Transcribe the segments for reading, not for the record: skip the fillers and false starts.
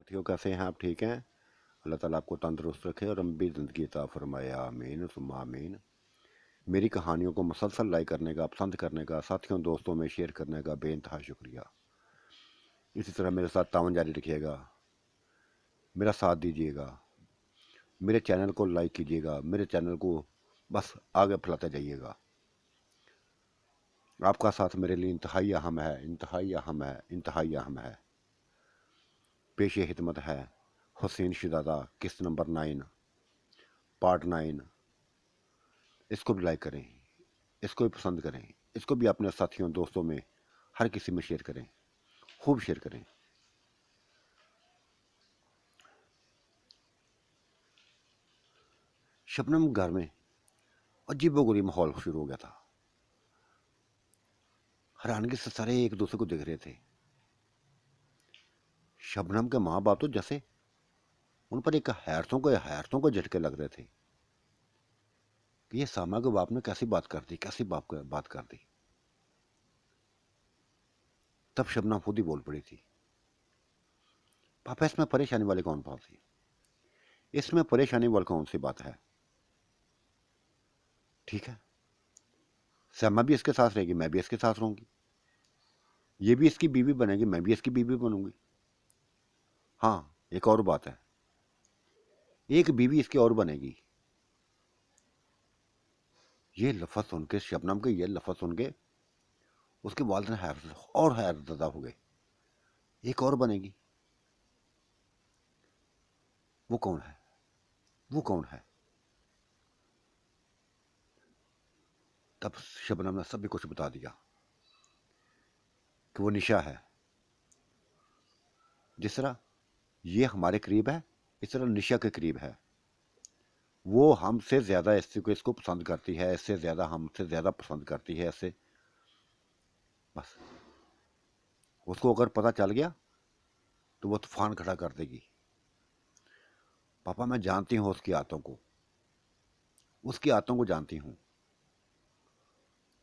साथियों, कैसे हैं आप? ठीक हैं? अल्लाह ताला आपको तंदुरुस्त रखे और लंबी ज़िंदगी अता फरमाए, आमीन सुम्मा आमीन। मेरी कहानियों को मुसलसल लाइक करने का, पसंद करने का, साथियों दोस्तों में शेयर करने का बेइंतहा शुक्रिया। इसी तरह मेरे साथ तावन जारी रखिएगा, मेरा साथ दीजिएगा, मेरे चैनल को लाइक कीजिएगा, मेरे चैनल को बस आगे फैलाते जाइएगा। आपका साथ मेरे लिए इंतहाई अहम है, इंतहाई अहम है, इंतहाई अहम है। पेश खिदमत है हुसैन शहजादा, किस्त नंबर 9, पार्ट 9। इसको भी लाइक करें, इसको भी पसंद करें, इसको भी अपने साथियों दोस्तों में हर किसी में शेयर करें, खूब शेयर करें। शबनम घर में अजीबोगरीब माहौल शुरू हो गया था। हैरानगी से सारे एक दूसरे को देख रहे थे। शबनम के माँ बाप तो जैसे उन पर एक हैरतों को झटके लग रहे थे कि ये सामा के बाप ने कैसी बात कर दी, कैसी बात कर दी। तब शबनम खुद ही बोल पड़ी थी, पापा इसमें परेशानी वाली कौन बात थी? इसमें परेशानी वाली कौन सी बात है? ठीक है, सैमा भी इसके साथ रहेगी, मैं भी इसके साथ रहूंगी, ये भी इसकी बीवी बनेगी, मैं भी इसकी बीवी बनूंगी। हाँ, एक और बात है, एक बीवी इसकी और बनेगी। ये लफ्ज़ सुन के, शबनम के ये लफ्ज़ सुन के उसके वालिद हैरतज़दा हो गए। एक और बनेगी? वो कौन है? वो कौन है? तब शबनम ने सभी कुछ बता दिया कि वो निशा है। जिस तरह ये हमारे करीब है, इस तरह निशा के करीब है। वो हमसे ज़्यादा इसको पसंद करती है, इससे ज़्यादा हमसे ज़्यादा पसंद करती है। ऐसे बस उसको अगर पता चल गया तो वो तूफान खड़ा कर देगी। पापा, मैं जानती हूँ उसकी आदतों को, उसकी आदतों को जानती हूँ।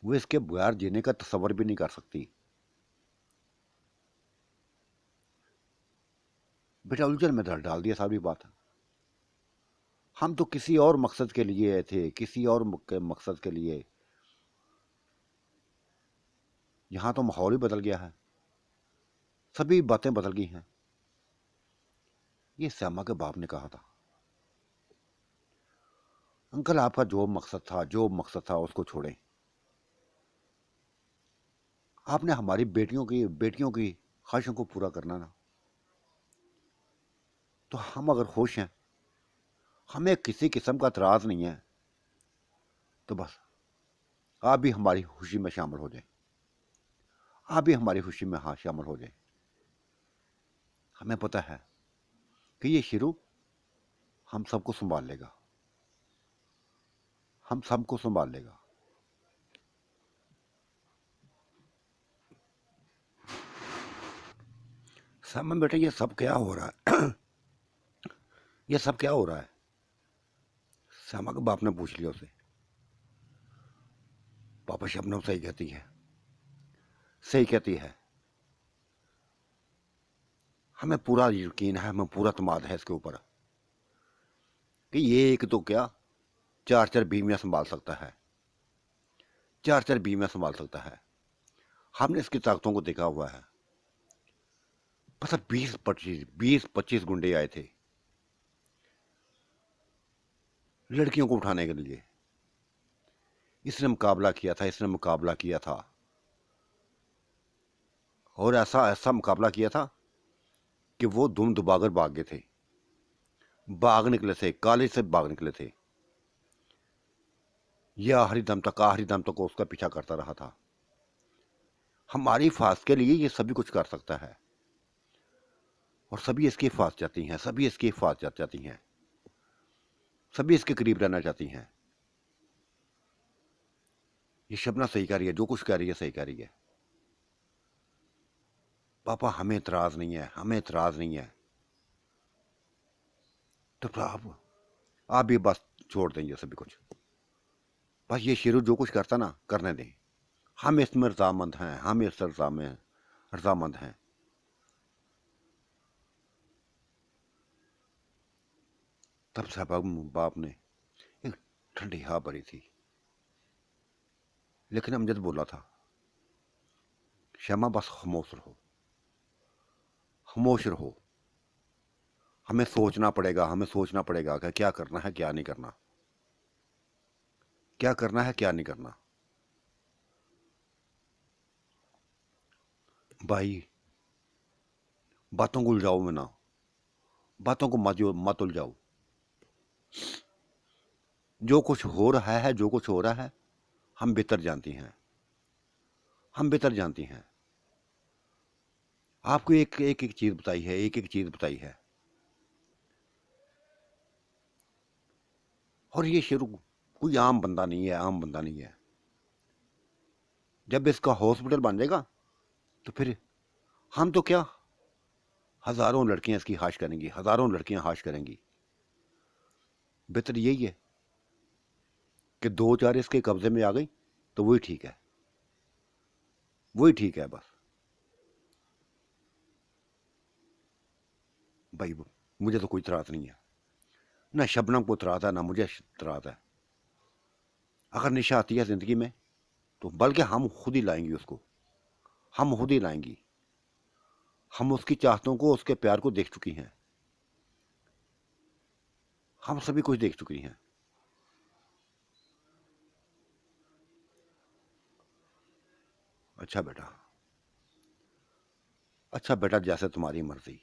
वो इसके बगैर जीने का तसव्वुर भी नहीं कर सकती। बेटा उलझन में डाल दिया सारी बात। हम तो किसी और मकसद के लिए आए थे, किसी और मकसद के लिए। यहाँ तो माहौल ही बदल गया है, सभी बातें बदल गई हैं। ये श्यामा के बाप ने कहा था, अंकल आपका जो मकसद था उसको छोड़ें। आपने हमारी बेटियों की ख्वाहिशों को पूरा करना ना। तो हम अगर खुश हैं, हमें किसी किस्म का एतराज़ नहीं है, तो बस आप भी हमारी खुशी में शामिल हो जाए, आप भी हमारी खुशी में हाँ शामिल हो जाए। हमें पता है कि ये शुरू हम सबको संभाल लेगा, हम सबको संभाल लेगा। समन बेटा, ये सब क्या हो रहा है? ये सब क्या हो रहा है? श्यामा के बाप ने पूछ लिया उसे। पापा, शबनम सही कहती है, सही कहती है। हमें पूरा यकीन है, हमें पूरा तमाद है इसके ऊपर कि ये एक तो क्या, चार चार बीवियां संभाल सकता है, चार चार बीवियां संभाल सकता है। हमने इसकी ताकतों को देखा हुआ है। बस 20-25 गुंडे आए थे लड़कियों को उठाने के लिए। इसने मुकाबला किया था, इसने मुकाबला किया था, और ऐसा ऐसा मुकाबला किया था कि वो दुम दुबागर भाग गए थे, भाग निकले थे, कॉलेज से भाग निकले थे। यह आखिरी दम तक उसका पीछा करता रहा था। हमारी हिफाजत के लिए ये सभी कुछ कर सकता है, और सभी इसकी हिफाजत चाहती हैं, सभी इसकी हिफाजत चाहती हैं, सभी इसके करीब रहना चाहती हैं। ये शबना सही कह रही है, जो कुछ कह रही है सही कह रही है। पापा, हमें इतराज़ नहीं है, हमें इतराज़ नहीं है। तो आप भी बस छोड़ देंगे सभी कुछ। बस ये शेरू जो कुछ करता ना, करने दें। हम इसमें रजामंद हैं, हम इस रजामंद हैं। तब साहब बाप ने एक ठंडी हवा भरी थी, लेकिन अमजद बोला था, श्यामा बस खामोश रहो, खामोश रहो। हमें सोचना पड़ेगा, हमें सोचना पड़ेगा कि क्या करना है क्या नहीं करना, क्या करना है क्या नहीं करना। भाई बातों को उलझाओ में ना, बातों को मत उलझाओ। जो कुछ हो रहा है, जो कुछ हो रहा है, हम बेहतर जानती हैं, हम बेहतर जानती हैं। आपको एक एक एक चीज बताई है, एक एक चीज बताई है। और ये शेरू कोई आम बंदा नहीं है, आम बंदा नहीं है। जब इसका हॉस्पिटल बन जाएगा तो फिर हम तो क्या, हजारों लड़कियां इसकी हाश करेंगी, हजारों लड़कियां हाश करेंगी। बेहतर यही है कि दो चार इसके कब्जे में आ गई तो वही ठीक है, वही ठीक है बस। भाई मुझे तो कोई त्रास नहीं है, ना शबनम को त्रास है, ना मुझे त्रास है। अगर निशा आती है जिंदगी में तो बल्कि हम खुद ही लाएंगी उसको, हम खुद ही लाएंगी। हम उसकी चाहतों को, उसके प्यार को देख चुकी हैं, हम सभी कुछ देख चुकी हैं। अच्छा बेटा, अच्छा बेटा, जैसे तुम्हारी मर्जी।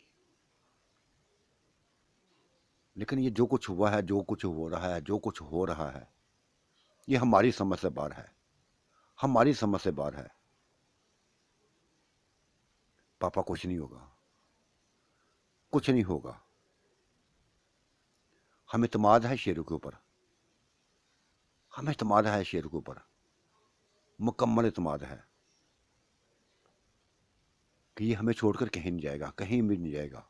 लेकिन ये जो कुछ हुआ है, जो कुछ हो रहा है, जो कुछ हो रहा है, ये हमारी समझ से बाहर है, हमारी समझ से बाहर है। पापा कुछ नहीं होगा, कुछ नहीं होगा। हमें इत्मीनान है शेरू के ऊपर, हमें इत्मीनान है शेरू के ऊपर, मुकम्मल इत्मीनान है कि ये हमें छोड़कर कहीं नहीं जाएगा, कहीं भी नहीं जाएगा।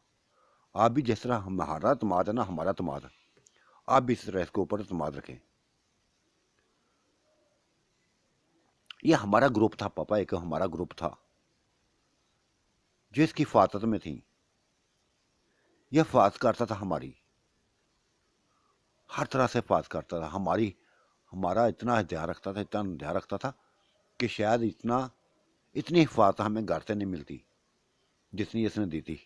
आप भी जिस तरह हमारा इत्मीनान है ना, हमारा इत्मीनान, आप भी इस तरह इसके ऊपर इत्मीनान रखें। ये हमारा ग्रुप था पापा, एक हमारा ग्रुप था जो इसकी हिफाजत में थी। यह हिफाजत करता था हमारी, हर तरह से हिफाजत करता था हमारी। हमारा इतना ध्यान रखता था, इतना ध्यान रखता था कि शायद इतनी हिफाजत हमें घर से नहीं मिलती जितनी इसने दी थी।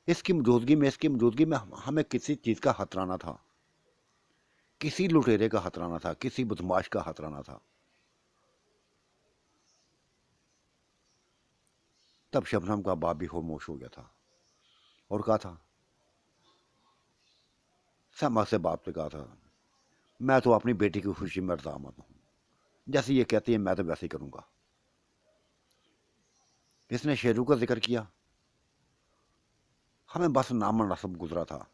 इसकी मौजूदगी में हमें किसी चीज का खतरा ना था, किसी लुटेरे का खतरा ना था, किसी बदमाश का खतरा ना था। तब शबनम का बाप भी खामोश हो गया था और कहा था, समा से बाप से कहा था, मैं तो अपनी बेटी की खुशी में रजामंद हूं, जैसे ये कहती है मैं तो वैसे ही करूंगा। इसने शेरू का जिक्र किया, हमें बस नाम नसब गुजरा था।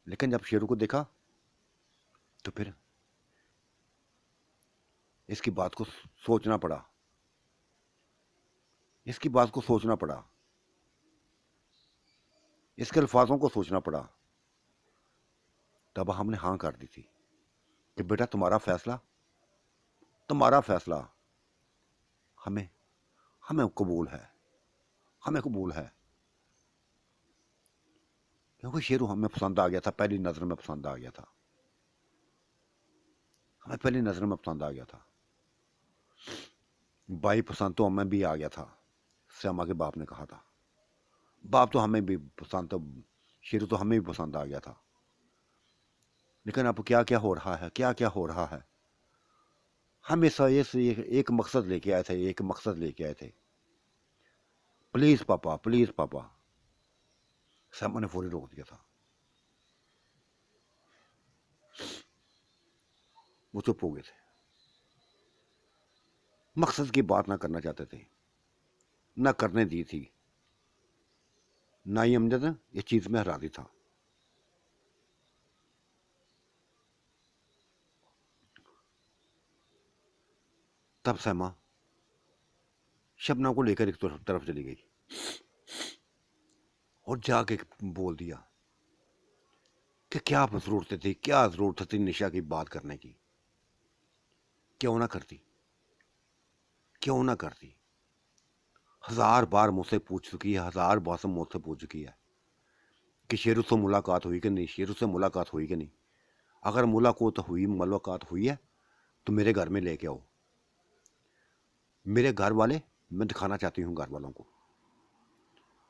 लेकिन जब शेरू को देखा तो फिर इसकी बात को सोचना पड़ा, इसकी बात को सोचना पड़ा, इसके अल्फाजों को सोचना पड़ा। तब हमने हाँ कर दी थी कि बेटा तुम्हारा फैसला, तुम्हारा फैसला हमें हमें कबूल है, हमें कबूल है। क्योंकि शेरू हमें पसंद आ गया था, पहली नजर में पसंद आ गया था, हमें पहली नजर में पसंद आ गया था। भाई पसंद तो हमें भी आ गया था, श्यामा के बाप ने कहा था। बाप तो हमें भी पसंद, तो शेरू तो हमें भी पसंद आ गया था। लेकिन अब क्या क्या हो रहा है, क्या क्या हो रहा है। हम इस एक मकसद लेके आए थे, एक मकसद लेके आए थे। प्लीज पापा, प्लीज पापा। श्यामा ने फौरी रोक दिया था, वो चुप हो गए थे, मकसद की बात ना करना चाहते थे, ना करने दी थी। ना ही अमजद इस चीज में राजी था। तब सैमा शबनम को लेकर एक तरफ चली गई और जाके बोल दिया कि क्या जरूरत थी, क्या जरूरत थी निशा की बात करने की। क्यों ना करती, क्यों ना करती। हजार बार मुझसे पूछ चुकी है, हजार बार से मुझसे पूछ चुकी है। कि शेरू से मुलाकात हुई कि नहीं, शेरू से मुलाकात हुई कि नहीं। अगर मुलाकात हुई है तो मेरे घर में लेके आओ। मेरे घर वाले, मैं दिखाना चाहती हूँ घर वालों को,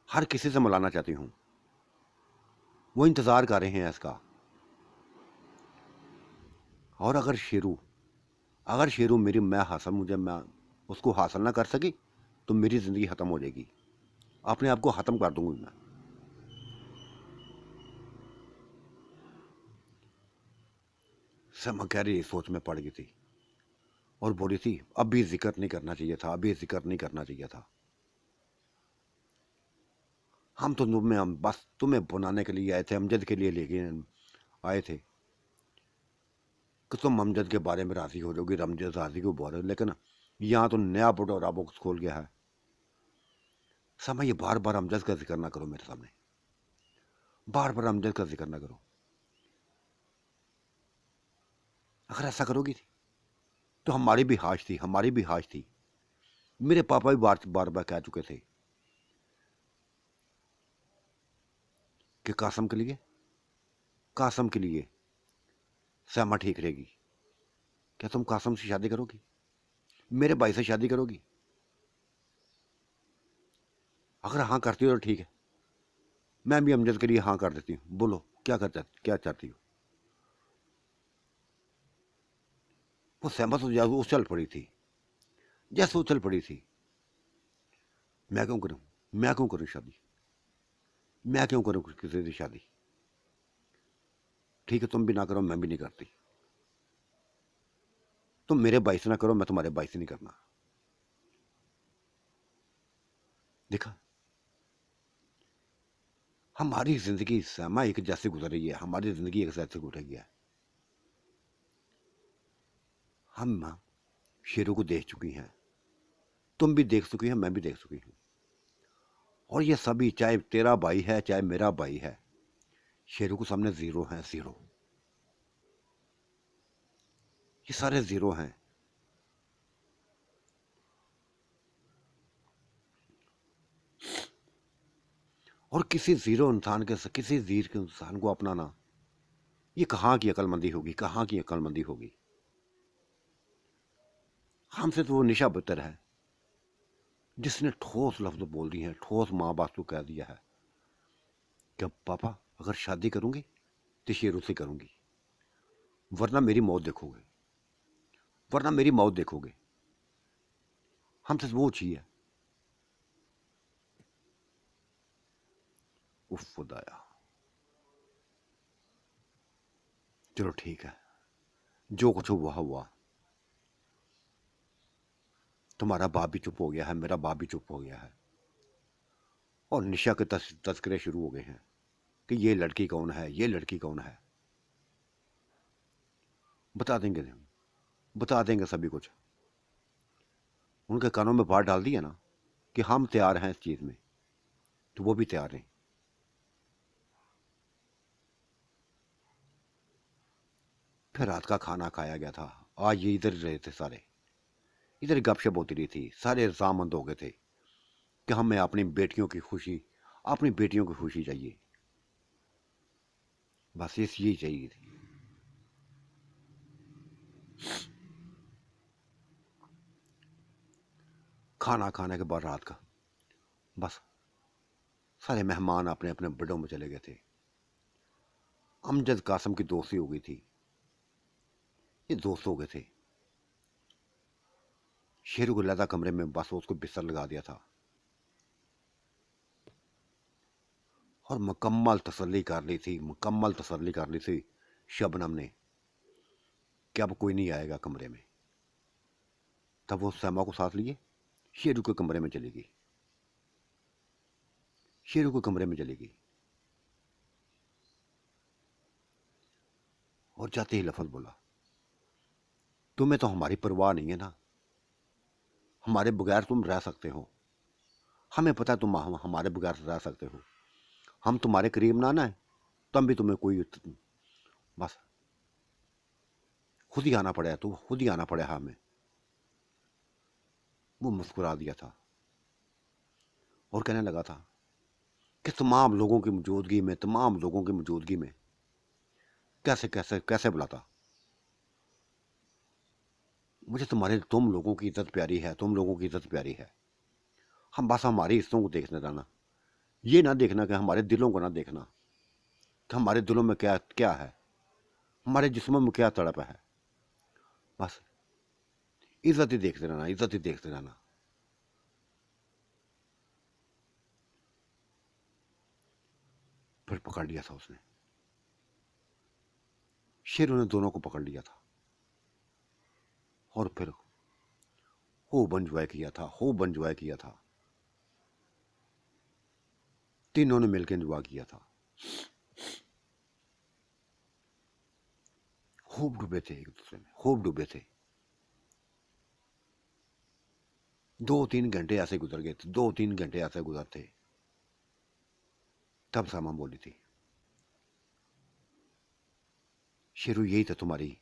हर किसी से मिलाना चाहती हूँ। वो इंतज़ार कर रहे हैं इसका। और अगर शेरू मेरी मैं उसको हासिल ना कर सकी तो मेरी ज़िंदगी ख़त्म हो जाएगी। अपने आप को ख़त्म कर दूंगी मैं। समा कह रही सोच में पड़ गई थी और बोली थी अब भी जिक्र नहीं करना चाहिए था, अभी जिक्र नहीं करना चाहिए था। हम बस तुम्हें बुलाने के लिए आए थे, अमजद के लिए लेके आए थे कि तुम अमजद के बारे में राज़ी हो जाओगी, अमजद राज़ी को बोल रहे, लेकिन यहाँ तो नया बटोरा बॉक्स खोल गया है। समय ये बार बार अमजद का जिक्र ना करो मेरे सामने, बार बार अमजद का जिक्र ना करो। अगर ऐसा करोगी तो हमारी भी हाश थी। मेरे पापा भी बार बार कह चुके थे कि कासम के लिए सैमा ठीक रहेगी। क्या तुम कासम से शादी करोगी, मेरे भाई से शादी करोगी? अगर हाँ करती हो तो ठीक है, मैं भी अमजद के लिए हाँ कर देती हूँ। बोलो क्या चाहती हो? वो सहमत हो जाओ, उछल पड़ी थी, जैसे उछल पड़ी थी। मैं क्यों करूँ शादी, मैं क्यों करूँ किसी से शादी? ठीक है, तुम भी ना करो, मैं भी नहीं करती। तुम मेरे भाई से ना करो, मैं तुम्हारे भाई से नहीं करना। देखा, हमारी जिंदगी समा एक जैसे गुजर रही है, हमारी जिंदगी एक जैसे गुजर रही है। हम शेरों को देख चुकी हैं, तुम भी देख चुकी हैं, मैं भी देख चुकी हूँ। और ये सभी, चाहे तेरा भाई है चाहे मेरा भाई है, शेरों के सामने जीरो हैं, जीरो। ये सारे जीरो हैं। और किसी जीर के इंसान को अपनाना, ये कहाँ की अक्लमंदी होगी, कहाँ की अक्लमंदी होगी? हमसे तो वो निशा बदतर है जिसने ठोस लफ्ज बोल दिए हैं, ठोस माँ बाप को कह दिया है कि पापा अगर शादी करूंगी तो शेरों से करूंगी, वरना मेरी मौत देखोगे, वरना मेरी मौत देखोगे। हमसे वो चाहिए। उफ खुदाया। चलो ठीक है, जो कुछ हुआ हुआ। तुम्हारा बाप भी चुप हो गया है, मेरा बाप भी चुप हो गया है, और निशा के तस्करे शुरू हो गए हैं कि ये लड़की कौन है, ये लड़की कौन है। बता देंगे हम, बता देंगे सभी कुछ। उनके कानों में बात डाल दिया ना कि हम तैयार हैं इस चीज़ में, तो वो भी तैयार हैं। फिर रात का खाना खाया गया था। आज ये इधर रहे थे सारे, इधर गपशप होती रही थी, सारे रजामंद हो गए थे कि हमें अपनी बेटियों की खुशी चाहिए, बस इस यही चाहिए थी। खाना खाने के बाद रात का बस सारे मेहमान अपने अपने बेडों में चले गए थे। अमजद कासम की दोस्ती हो गई थी, ये दोस्त हो गए थे। शेरू को लदा कमरे में बस उसको बिस्तर लगा दिया था और मुकम्मल तसल्ली कर ली थी शबनम ने कि अब कोई नहीं आएगा कमरे में। तब वो सैमा को साथ लिए शेरू के कमरे में चली गई, शेरू के कमरे में चली गई और जाते ही लफज बोला, तुम्हें तो हमारी परवाह नहीं है ना, हमारे बगैर तुम रह सकते हो, हमें पता है तुम हमारे बगैर रह सकते हो, हम तुम्हारे करीब ना आए तब भी तुम्हें कोई, बस खुद ही आना पड़ा, तो खुद ही आना पड़ा हमें। वो मुस्कुरा दिया था और कहने लगा था कि तमाम लोगों की मौजूदगी में कैसे कैसे कैसे बुलाता। मुझे तुम लोगों की इज्जत प्यारी है, तुम लोगों की इज्जत प्यारी है। हम बस हमारी इज्जतों को देखने जाना, ये ना देखना कि हमारे दिलों को ना देखना कि हमारे दिलों में क्या क्या है, हमारे जिस्मों में क्या तड़प है। बस इज्जत ही देखते रहना, इज्जत ही देखते रहना। फिर पकड़ लिया था उसने, शेरों ने दोनों को पकड़ लिया था और फिर खूब एंजॉय किया था, खूब एंजॉय किया था। तीनों ने मिलकर एंजॉय किया था, खूब डूबे थे एक दूसरे में, खूब डूबे थे। 2-3 घंटे ऐसे गुजर गए थे, 2-3 घंटे ऐसे गुजरते। तब सामा बोली थी, शेरू ये तो तुम्हारी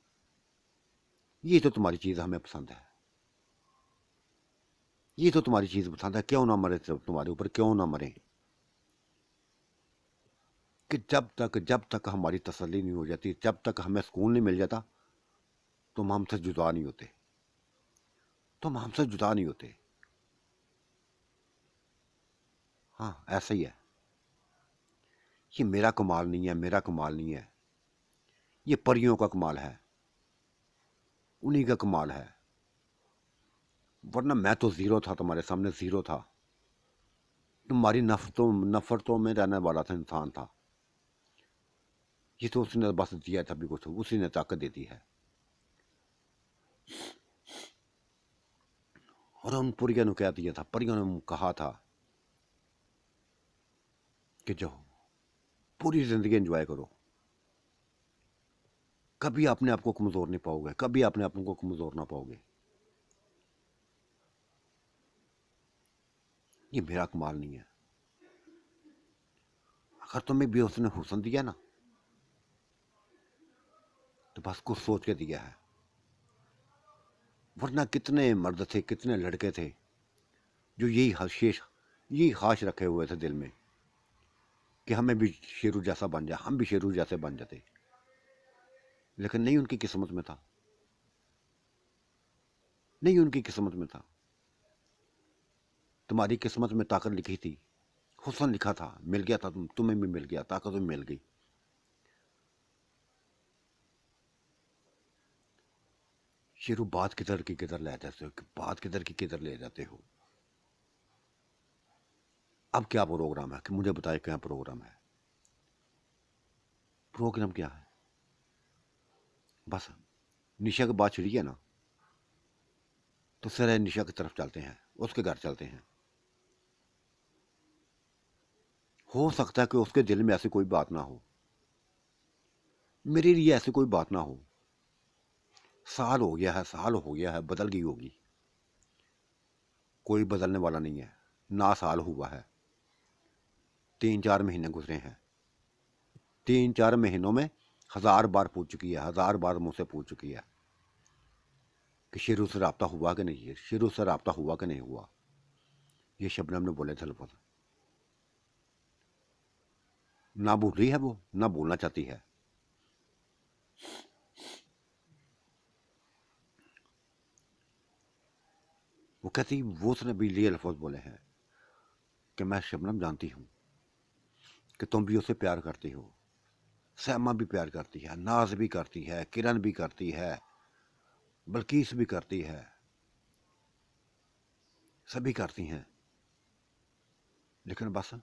चीज हमें पसंद है, ये तो तुम्हारी चीज पसंद है, क्यों ना मरे, तुम्हारे ऊपर क्यों ना मरे। कि जब तक हमारी तसल्ली नहीं हो जाती, जब तक हमें सुकून नहीं मिल जाता, तुम हमसे जुदा नहीं होते, तुम हमसे जुदा नहीं होते। हाँ, ऐसा ही है। ये मेरा कमाल नहीं है, मेरा कमाल नहीं है, ये परियों का कमाल है, उन्हीं का कमाल है। वरना मैं तो जीरो था, तुम्हारे सामने जीरो था। तुम्हारी नफरतों में रहने वाला था, इंसान था। ये तो उसने बस दिया था भी कुछ, उसी ने ताकत देती है। और उन परियों ने क्या दिया था, परियों ने कहा था कि जो पूरी जिंदगी एंजॉय करो, कभी अपने आप को कमजोर नहीं पाओगे, कभी अपने आप को कमजोर ना पाओगे। ये मेरा कमाल नहीं है। अगर तुम्हें भी उसने हुस्न दिया ना, तो बस कुछ सोच के दिया है। वरना कितने मर्द थे, कितने लड़के थे जो यही ख्वाहिश रखे हुए थे दिल में कि हमें भी शेरू जैसा बन जाए, हम भी शेरू जैसे बन जाते। लेकिन नहीं उनकी किस्मत में था, नहीं उनकी किस्मत में था। तुम्हारी किस्मत में ताकत लिखी थी, हुस्न लिखा था, मिल गया था, तुम्हें भी मिल गया, ताकत भी मिल गई। शेरू बात किधर की किधर ले जाते हो, बात किधर की किधर ले जाते हो। अब क्या प्रोग्राम है, कि मुझे बताए क्या प्रोग्राम है। प्रोग्राम क्या है, बस निशा की बात छिड़ी है ना, तो सर निशा की तरफ चलते हैं, उसके घर चलते हैं। हो सकता है कि उसके दिल में ऐसी कोई बात ना हो, मेरे लिए ऐसी कोई बात ना हो। साल हो गया है, साल हो गया है, बदल गई होगी। कोई बदलने वाला नहीं है, ना साल हुआ है, 3-4 महीने गुजरे हैं। 3-4 महीनों में 1000 बार पूछ चुकी है, 1000 बार मुझसे पूछ चुकी है कि शेरू से रब्ता हुआ कि नहीं है, शेरू से रब्ता हुआ कि नहीं हुआ। ये शबनम ने बोले थे लफ्ज़। ना भूल रही है वो, ना भूलना चाहती है। वो कहती, वो उसने भी लिए लफ्ज़ बोले हैं कि मैं शबनम जानती हूँ कि तुम भी उसे प्यार करती हो, सैमा भी प्यार करती है, नाज भी करती है, किरण भी करती है, बल्कीस भी करती है, सभी करती हैं। लेकिन बस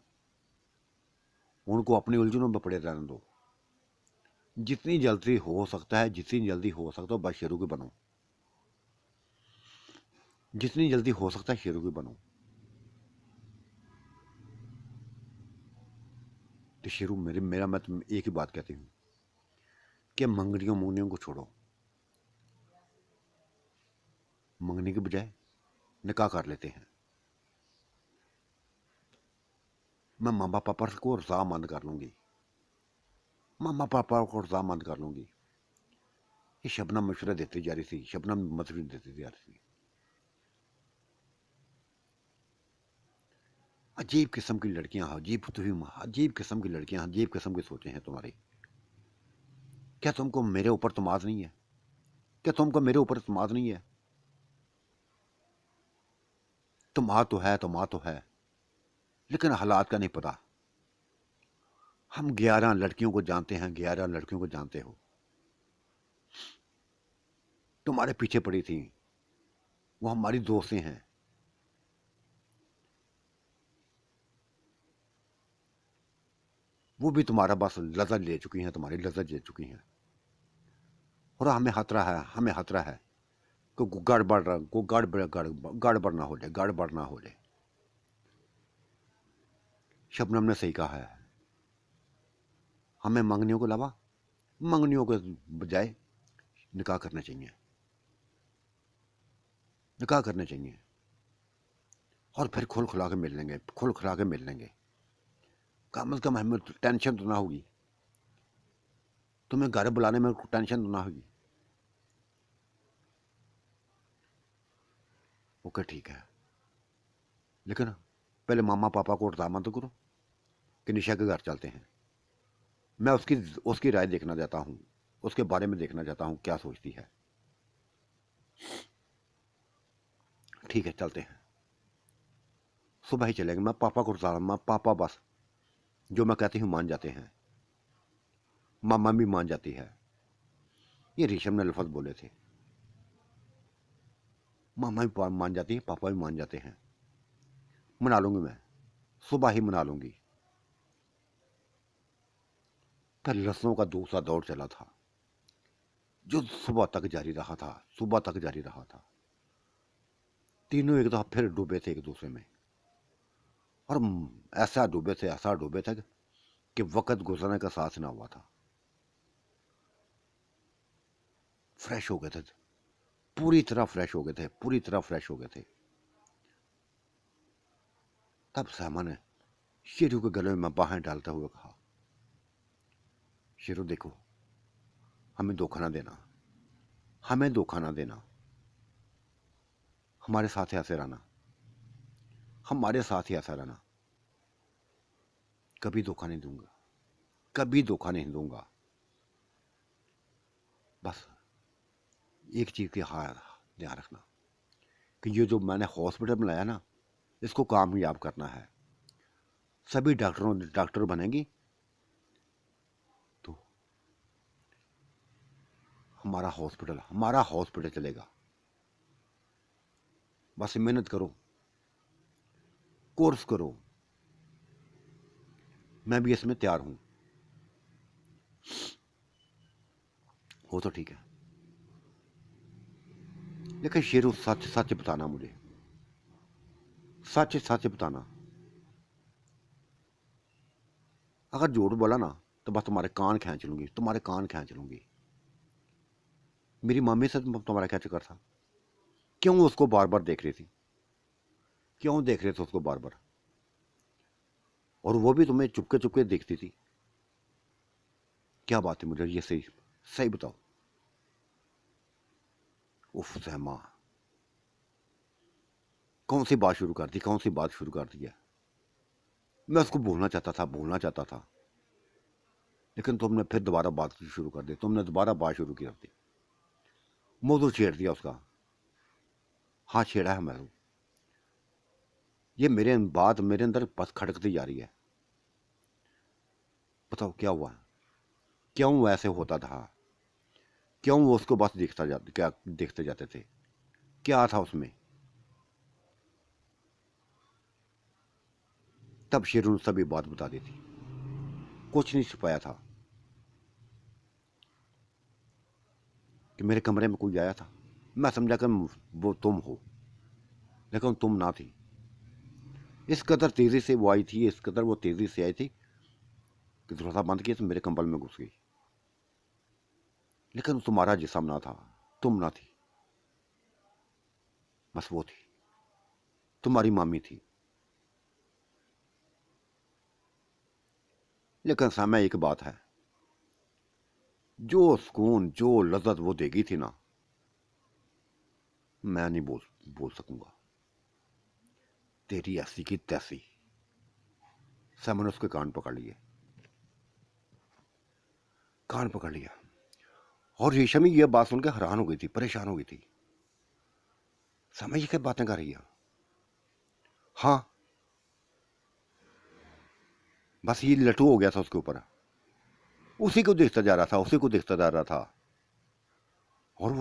उनको अपनी उलझनों में पड़े रहने दो। जितनी जल्दी हो सकता है, जितनी जल्दी हो सकता है बस शेरू की बनो, जितनी जल्दी हो सकता है शेरू की बनो। तो शेरू मेरा मैं तुम एक ही बात कहती हूँ कि मंगनियों मुंगनियों को छोड़ो, मंगनी के बजाय निकाह कर लेते हैं। मैं मामा पापा को रजामंद कर लूंगी, मामा पापा को रजामंद कर लूंगी। ये शबनम मशवरा देती जा रही थी, शबनम मशवरे देती जा रही थी। अजीब किस्म की लड़कियां, अजीब किस्म की लड़कियां, अजीब किस्म की सोचें हैं तुम्हारी। क्या तुमको मेरे ऊपर तमाज नहीं है? क्या तुमको मेरे ऊपर तमाज नहीं है? तुम है, लेकिन हालात का नहीं पता। हम 11 लड़कियों को जानते हैं, 11 लड़कियों को जानते हो। तुम्हारे पीछे पड़ी थी, वो हमारी दोस्तें हैं। वो भी तुम्हारा बस लज्जत ले चुकी हैं, तुम्हारी लज्जत ले चुकी हैं। और हमें खतरा है कि गड़बड़ ना हो जाए, गड़बड़ ना हो जाए। शबनम ने सही कहा है, हमें मंगनियों के अलावा, मंगनियों के बजाय निकाह करना चाहिए, निकाह करने चाहिए। और फिर खुल खुला के मिल लेंगे, खुल खुला के मिल लेंगे। कम से कम हमें टेंशन तो ना होगी, तुम्हें घर बुलाने में टेंशन तो ना होगी। ओके ठीक है, लेकिन पहले मामा पापा को रजामंद तो करो कि निशा के घर चलते हैं। मैं उसकी उसकी राय देखना चाहता हूँ, उसके बारे में देखना चाहता हूँ क्या सोचती है। ठीक है चलते हैं, सुबह ही चलेंगे। मैं पापा बस जो मैं कहती हूँ मान जाते हैं, मामा भी मान जाती है। ये रेशम ने लफ्ज बोले थे, मामा भी मान जाती है, पापा भी मान जाते हैं। मना लूंगी मैं, सुबह ही मना लूंगी। फिर लहसुनों का दूसरा दौर चला था, जो सुबह तक जारी रहा था, सुबह तक जारी रहा था। तीनों एक दफा फिर डूबे थे एक दूसरे में। और ऐसा डूबे थे कि वक्त गुजरने का साथ ना हुआ था। फ्रेश हो गए थे, पूरी तरह फ्रेश हो गए थे, पूरी तरह फ्रेश हो गए थे। तब सहमा ने शेरू के गले में बाहें डालते हुए कहा, शेरू देखो, हमें धोखा ना देना, हमें धोखा ना देना। हमारे साथ ही ऐसे रहना, हमारे साथ ही ऐसा रहना। कभी धोखा नहीं दूंगा, कभी धोखा नहीं दूंगा। बस एक चीज की ध्यान रखना कि ये जो मैंने हॉस्पिटल बनाया ना, इसको कामयाब करना है। सभी डॉक्टर बनेंगी तो हमारा हॉस्पिटल चलेगा। बस मेहनत करो, कोर्स करो। मैं भी इसमें तैयार हूं। हो तो ठीक है, लेकिन शेरू सच सच बताना मुझे, सच सच बताना। अगर झूठ बोला ना तो बस तुम्हारे कान खींच लूंगी, तुम्हारे कान खींच लूंगी। मेरी मम्मी से तुम्हारा क्या चक्कर था? क्यों उसको बार बार देख रही थी? क्यों देख रहे थे उसको बार बार? और वो भी तुम्हें चुपके चुपके देखती थी। क्या बात है, मुझे ये सही सही बताओ। उफ सहमा, कौन सी बात शुरू कर दी, कौन सी बात शुरू कर दी है? मैं उसको भूलना चाहता था, लेकिन तुमने फिर दोबारा बात शुरू कर दी, तुमने दोबारा बात शुरू की दी, मौजू छेड़ दिया उसका। हाँ छेड़ा है मैं, ये मेरे बात मेरे अंदर बस खड़कती जा रही है। बताओ क्या हुआ, क्यों ऐसे होता था? क्यों वो उसको बस क्या देखते जाते थे? क्या था उसमें? तब शेरू ने सभी बात बता दी थी, कुछ नहीं छुपाया था। कि मेरे कमरे में कोई आया था, मैं समझा कर वो तुम हो, लेकिन तुम ना थी। इस कदर तेजी से वो आई थी, इस कदर वो तेजी से आई थी कि दरवाजा बंद किया तो मेरे कंबल में घुस गई। लेकिन तुम्हारा जिस्म ना था, तुम ना थी, बस वो थी, तुम्हारी मामी थी। लेकिन समय एक बात है, जो सुकून जो लज्जत वो देगी थी ना, मैं नहीं बोल बोल सकूंगा। तेरी ऐसी की तैसी, सैमा ने उसके कान पकड़ लिए, कान पकड़ लिया, और रेशमी यह बात सुनकर हैरान हो गई थी, परेशान हो गई थी। सैमा ये क्या बातें कर रही है? हाँ, बस ये लटू हो गया था उसके ऊपर, उसी को देखता जा रहा था, उसी को देखता जा रहा था। और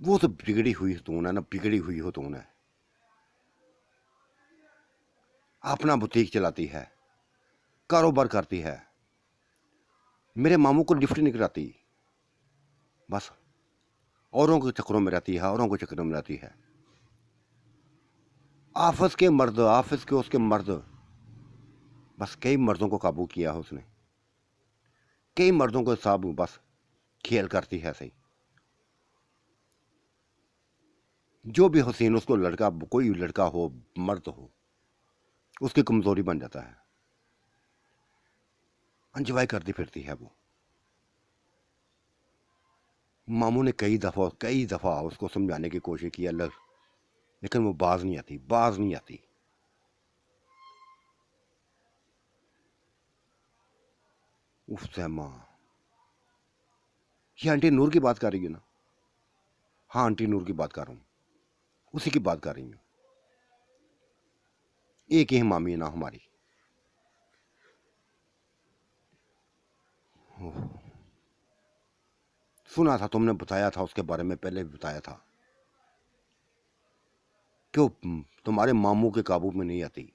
वो तो बिगड़ी हुई तून है ना, बिगड़ी हुई हो तून है। अपना बुटीक चलाती है, कारोबार करती है, मेरे मामू को लिफ्ट नहीं कराती, बस औरों के चक्करों में रहती है, औरों के चक्करों में रहती है। ऑफिस के मर्द, ऑफिस के उसके मर्द, बस कई मर्दों को काबू किया है उसने, कई मर्दों के साथ बस खेल करती है सही। जो भी हसीन उसको लड़का, कोई लड़का हो, मर्द हो, उसकी कमजोरी बन जाता है। एंजॉय करती फिरती है वो। मामू ने कई दफा उसको समझाने की कोशिश की अलग, लेकिन वो बाज नहीं आती, बाज नहीं आती। उफ सैमा, ये आंटी नूर की बात कर रही है ना? हाँ आंटी नूर की बात कर रहा हूँ, उसी की बात कर रही हूँ। एक ही मामी है ना हमारी। सुना था तुमने, बताया था उसके बारे में, पहले भी बताया था। क्यों तुम्हारे मामू के काबू में नहीं आती?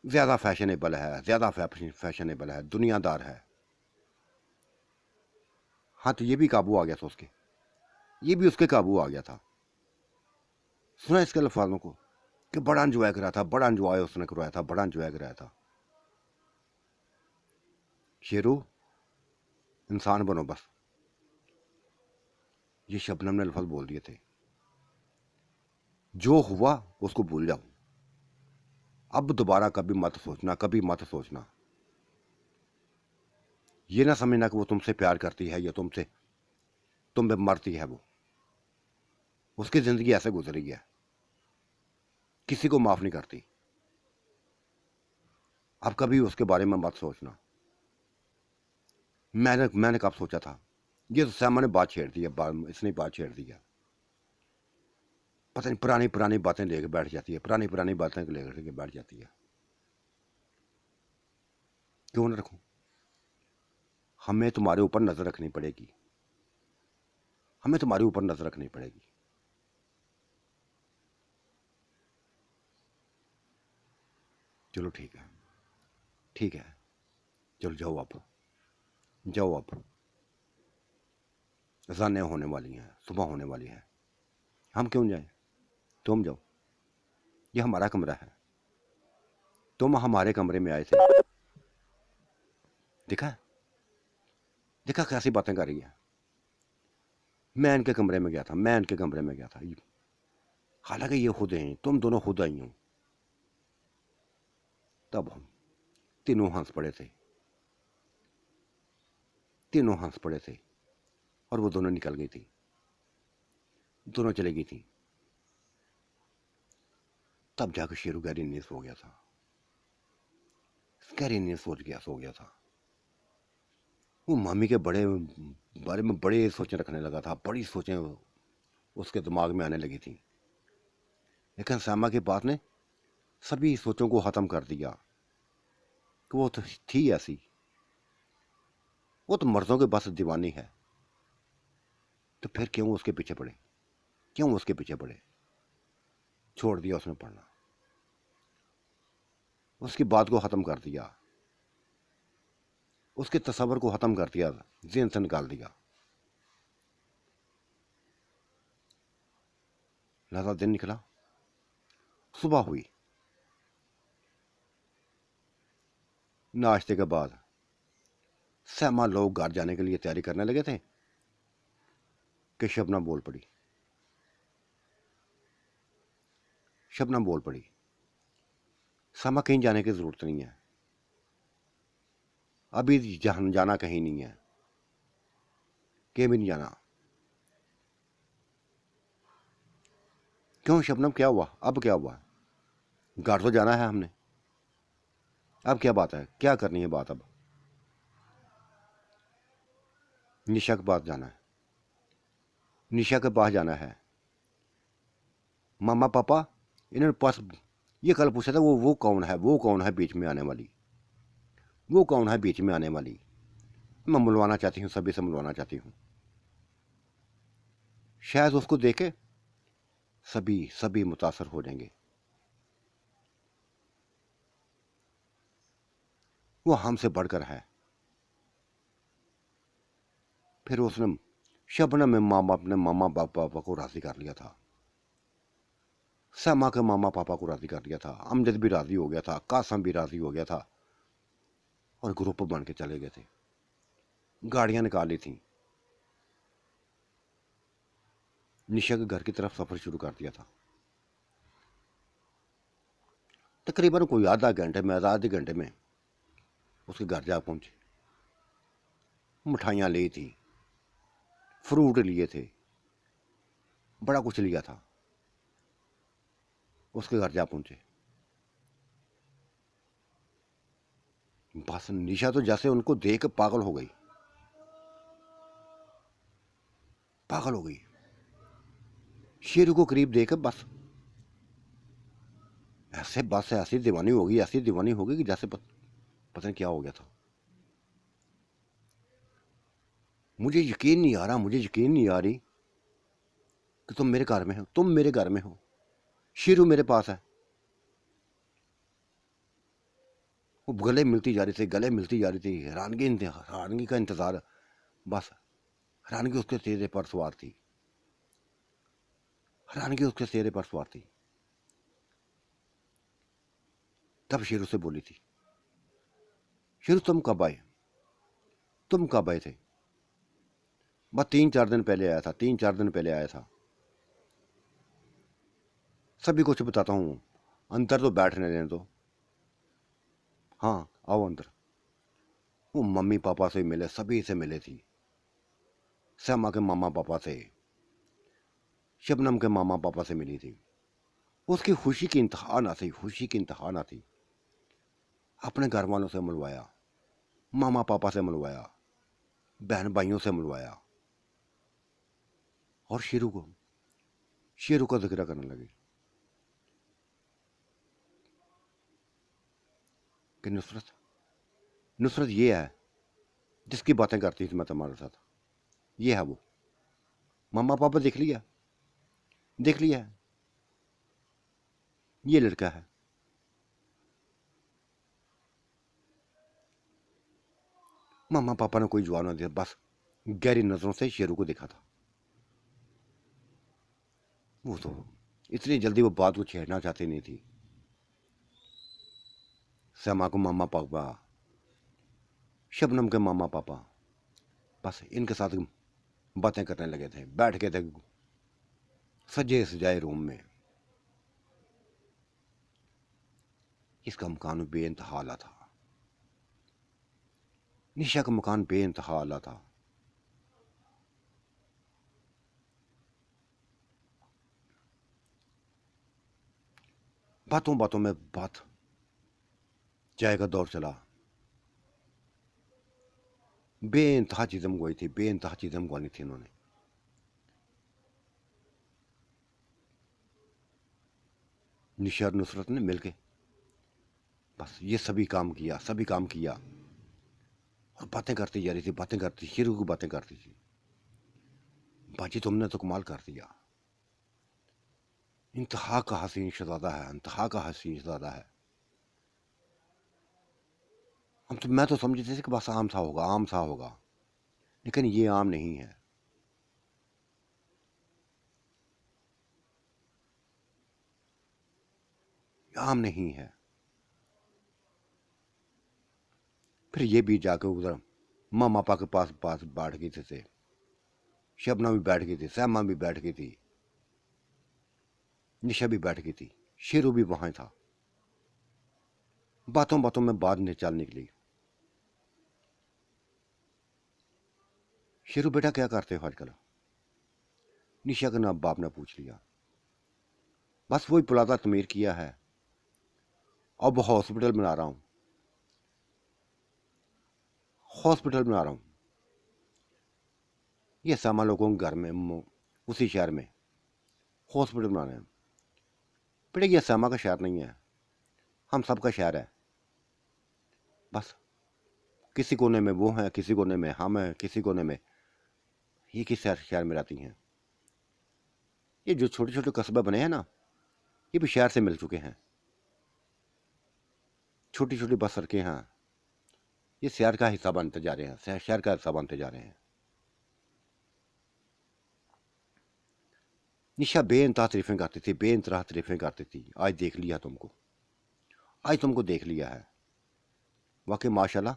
ज्यादा फैशनेबल है, ज्यादा फैशनेबल है, दुनियादार है। हाँ तो ये भी काबू आ गया था उसके, ये भी उसके काबू आ गया था। सुना इसके अल्फाजों को कि बड़ा इंजॉय कराया था, बड़ा इंजॉय उसने करवाया था, बड़ा इंजॉय कराया था। शेरू, इंसान बनो बस। ये शबनम ने अल्फाज बोल दिए थे। जो हुआ उसको भूल जाओ, अब दोबारा कभी मत सोचना, कभी मत सोचना। ये ना समझना कि वो तुमसे प्यार करती है या तुम पे मरती है। वो उसकी जिंदगी ऐसे गुजरी है, किसी को माफ नहीं करती। अब कभी उसके बारे में मत सोचना। मैंने कब सोचा था? ये तो सैमा ने बात छेड़ दी है, इसने बात छेड़ दी है। पता नहीं पुरानी पुरानी बातें लेकर बैठ जाती है, पुरानी पुरानी बातें लेकर के बैठ जाती है। क्यों ना रखूं? हमें तुम्हारे ऊपर नजर रखनी पड़ेगी, हमें तुम्हारे ऊपर नजर रखनी पड़ेगी। चलो ठीक है, ठीक है, चलो जाओ आप, जाओ आप। अज़ानें होने वाली हैं, सुबह होने वाली है। हम क्यों जाएं? तुम जाओ, ये हमारा कमरा है, तुम हमारे कमरे में आए थे। देखा, देखा कैसी बातें कर रही है। मैं इनके कमरे में गया था, मैं इनके कमरे में गया था, हालांकि ये खुद हैं, तुम दोनों खुद आई हो। तब हम तीनों हंस पड़े थे, तीनों हंस पड़े थे, और वो दोनों निकल गई थी, दोनों चली गई थी। तब जाकर शेरू गहरी नींद सो गया था, गहरी नींद सोच गया, सो गया था। वो मामी के बारे में बड़े सोचें रखने लगा था, बड़ी सोचें उसके दिमाग में आने लगी थी। लेकिन सैमा की बात ने सभी सोचों को ख़त्म कर दिया कि वो तो थी ऐसी, वो तो मर्दों के बस दीवानी है। तो फिर क्यों उसके पीछे पड़े, क्यों उसके पीछे पड़े? छोड़ दिया उसने पढ़ना, उसकी बात को ख़त्म कर दिया, उसके तस्वर को ख़त्म कर दिया, ज़हन से निकाल दिया। लिहाजा दिन निकला, सुबह हुई, नाश्ते के बाद सैमा लोग घर जाने के लिए तैयारी करने लगे थे कि शबनम बोल पड़ी, शबनम बोल पड़ी, सैमा कहीं जाने की ज़रूरत नहीं है, अभी जाना कहीं नहीं है, कहीं भी नहीं जाना। क्यों शबनम, क्या हुआ? अब क्या हुआ? घाट तो जाना है हमने, अब क्या बात है, क्या करनी है बात? अब निशा के पास जाना है, निशा के पास जाना है। मामा पापा इन्होंने पास ये कल पूछा था, वो कौन है, वो कौन है बीच में आने वाली, वो कौन है बीच में आने वाली? मैं मिलवाना चाहती हूँ, सभी से मिलवाना चाहती हूँ। शायद उसको देखे सभी सभी मुतासर हो जाएंगे। वो हमसे बढ़कर है। फिर उसने शबनम में मामा अपने मामा पापा को राजी कर लिया था, समा के मामा पापा को राजी कर लिया था, अमजद भी राजी हो गया था, कासम भी राजी हो गया था, और ग्रुप बन के चले गए थे। गाड़ियां निकाली थी, निशा के घर की तरफ सफर शुरू कर दिया था। तकरीबन कोई आधे घंटे में उसके घर जा पहुंचे। मिठाइयाँ ली थी, फ्रूट लिए थे, बड़ा कुछ लिया था। उसके घर जा पहुंचे। बस निशा तो जैसे उनको देख पागल हो गई, पागल हो गई। शेरू को करीब देख बस ऐसी दीवानी होगी, ऐसी दीवानी होगी कि जैसे पता नहीं क्या हो गया था। मुझे यकीन नहीं आ रहा, मुझे यकीन नहीं आ रही कि तुम मेरे घर में हो, तुम मेरे घर में हो, शेरू मेरे पास है। वो गले मिलती जा रही थी, गले मिलती जा रही थी। हैरानगी का इंतजार, बस हैरानगी उसके चेहरे पर सवार थी, हैरानगी उसके चेहरे पर सवार थी। तब शेरू से बोली थी, शेरू तुम कब आए, तुम कब आए थे? बस 3-4 दिन पहले आया था, 3-4 दिन पहले आया था। सभी कुछ बताता हूँ, अंदर तो बैठने देने दो। हाँ आओ अंदर। वो मम्मी पापा से मिले, सभी से मिले थी, समा के मामा पापा से, शबनम के मामा पापा से मिली थी। उसकी खुशी की इंतहा ना थी, खुशी की इंतहा ना थी। अपने घर वालों से मिलवाया, मामा पापा से मिलवाया, बहन भाइयों से मिलवाया, और शेरू का जिक्र करने लगी कि नुसरत, नुसरत ये है जिसकी बातें करती थी मैं तुम्हारे साथ, ये है वो। मामा पापा देख लिया, देख लिया है, ये लड़का है। मामा पापा ने कोई जवाब ना दिया, बस गहरी नजरों से शेरू को देखा था। वो तो इतनी जल्दी वो बात को छेड़ना चाहती नहीं थी। समा को मामा पापा, शबनम के मामा पापा, बस इनके साथ बातें करने लगे थे, बैठ के थे सजे सजाए रूम में। इसका मकान बेइंतहा आला था, निशा का मकान बेइंतहा आला था। बातों बातों में बात, चाय का दौर चला। बेइंतहा चीजें मंगवाई थी, बेइंतहा चीजें मंगवानी थी इन्होंने। निशा और नुसरत ने मिलके बस ये सभी काम किया, सभी काम किया, और बातें करती जा रही थी, बातें करती, शेरू की बातें करती थी। बाजी तुमने तो कमाल कर दिया, इंतहा का हसीन शहजादा है, इंतहा का हसीन शहजादा है। मैं तो समझती थी कि बस आम सा होगा, आम सा होगा, लेकिन ये आम नहीं है। आम नहीं है। फिर ये भी जाके उधर मामा पापा के पास पास बैठ गई थी, शबना भी बैठ गई थी, सैमा भी बैठ गई थी, निशा भी बैठ गई थी, शेरू भी वहां था। बातों बातों में बात निचाल निकली, शेरू बेटा क्या करते हो आजकल? निशा का नाम बाप ने पूछ लिया। बस वही पुलादा तमीर किया है, अब हॉस्पिटल बना रहा हूँ, हॉस्पिटल बना रहा हूँ। ये सामा लोगों के घर में उसी शहर में हॉस्पिटल बना रहे हैं। बेटे ये सामा का शहर नहीं है, हम सबका शहर है। बस किसी कोने में वो हैं, किसी कोने में हम हैं, किसी कोने में ये किस शहर में रहती हैं। ये जो छोटे छोटे कस्बे बने हैं ना, ये भी शहर से मिल चुके हैं। छोटी छोटी बस सड़कें हैं, ये शहर का हिस्सा बनते जा रहे हैं, शहर का हिस्सा बनते जा रहे हैं। निशा बेइंतहा तारीफें करती थी, बेइंतहा तारीफें करती थी। आज देख लिया तुमको, आज तुमको देख लिया है। वाकई माशाल्लाह,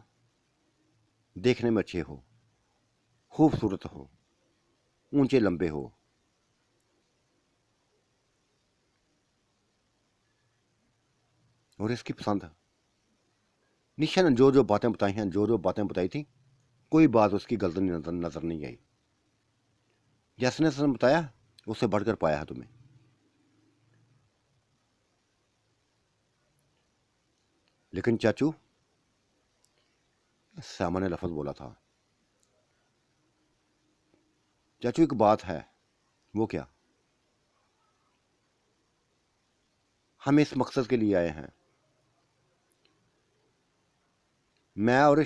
देखने में अच्छे हो, खूबसूरत हो, ऊंचे लंबे हो। और इसकी पसंद, निशा ने जो जो बातें बताई हैं, जो जो बातें बताई थी, कोई बात उसकी गलत नजर नहीं आई। जैसने ने बताया उससे बढ़कर पाया है तुम्हें। लेकिन चाचू, सामान्य लफ्ज बोला था। चाचू एक बात है। वो क्या? हम इस मकसद के लिए आए हैं, मैं और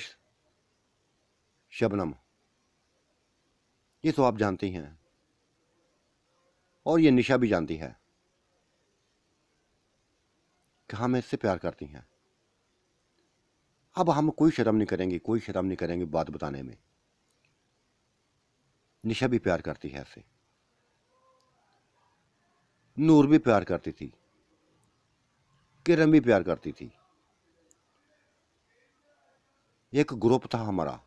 शबनम, ये तो आप जानती हैं, और ये निशा भी जानती है कि हम इससे प्यार करती हैं। अब हम कोई शर्म नहीं करेंगे, कोई शर्म नहीं करेंगे बात बताने में। निशा भी प्यार करती है इससे, नूर भी प्यार करती थी, किरण भी प्यार करती थी। एक ग्रुप था हमारा,